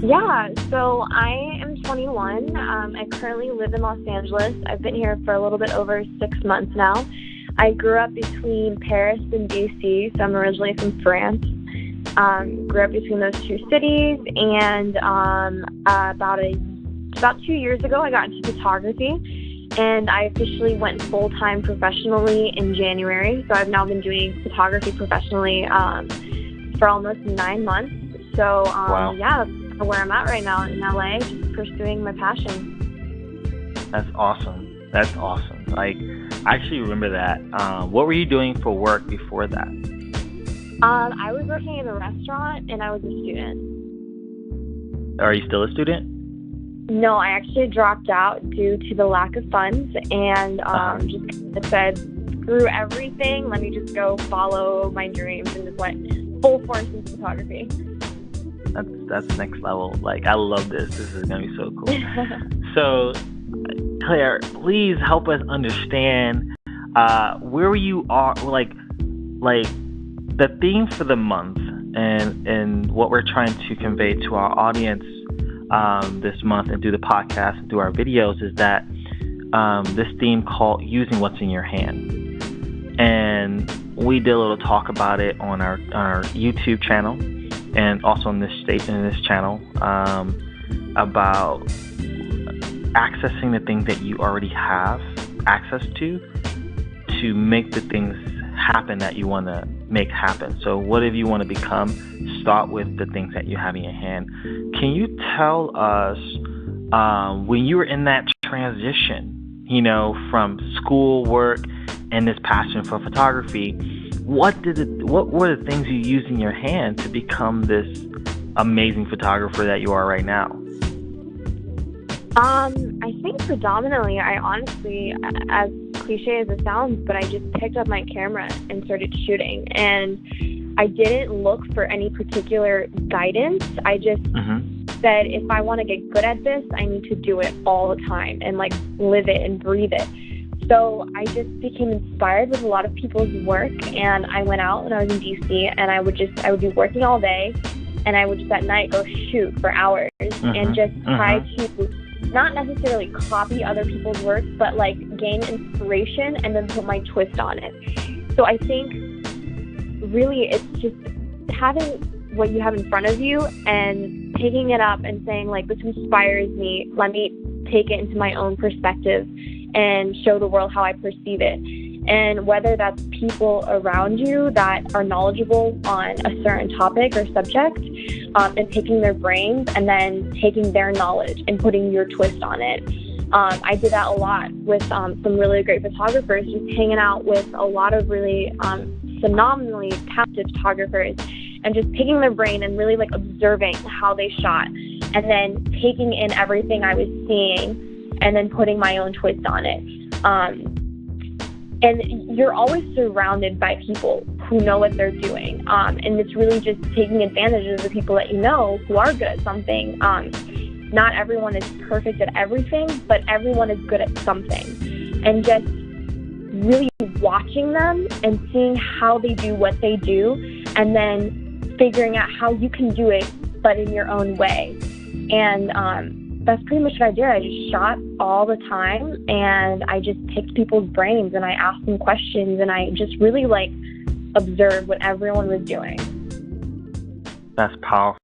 Yeah, so I am 21. I currently live in Los Angeles. I've been here for a little bit over 6 months now. I grew up between Paris and DC, so I'm originally from France. Grew up between those two cities, and about 2 years ago, I got into photography, and I officially went full-time professionally in January. So I've now been doing photography professionally for almost 9 months. So Wow. yeah, that's where I'm at right now in LA, just pursuing my passion. That's awesome. That's awesome. Like, I actually remember that. What were you doing for work before that? I was working in a restaurant, and I was a student. Are you still a student? No, I actually dropped out due to the lack of funds, and just kind of said, screw everything. Let me just go follow my dreams, and just went full force into photography. That's next level. Like, I love this. This is gonna be so cool. So, Claire, please help us understand where you are. Like the theme for the month, and what we're trying to convey to our audience this month, and through the podcast and through our videos, is that this theme called "Using What's in Your Hand," and we did a little talk about it on our YouTube channel, and also in this channel, about accessing the things that you already have access to make the things happen that you want to make happen. So whatever you want to become, start with the things that you have in your hand. Can you tell us when you were in that transition, from school, work, and this passion for photography, what were the things you used in your hand to become this amazing photographer that you are right now? I think predominantly, I honestly, as cliche as it sounds, but I just picked up my camera and started shooting. And I didn't look for any particular guidance. I just said, if I want to get good at this, I need to do it all the time and live it and breathe it. So I just became inspired with a lot of people's work, and I went out when I was in DC, and I would be working all day, and I would just at night go shoot for hours and just try to not necessarily copy other people's work, but gain inspiration and then put my twist on it. So I think really it's just having what you have in front of you and picking it up and saying, this inspires me. Let me take it into my own perspective and show the world how I perceive it. And whether that's people around you that are knowledgeable on a certain topic or subject, and picking their brains and then taking their knowledge and putting your twist on it. I did that a lot with some really great photographers, just hanging out with a lot of really phenomenally talented photographers, and just picking their brain and really observing how they shot, and then taking in everything I was seeing and then putting my own twist on it. And you're always surrounded by people who know what they're doing. And it's really just taking advantage of the people that you know who are good at something. Not everyone is perfect at everything, but everyone is good at something. And just really watching them and seeing how they do what they do, and then figuring out how you can do it, but in your own way. And that's pretty much what I did. I just shot all the time, and I just picked people's brains, and I asked them questions, and I just really observed what everyone was doing. That's powerful.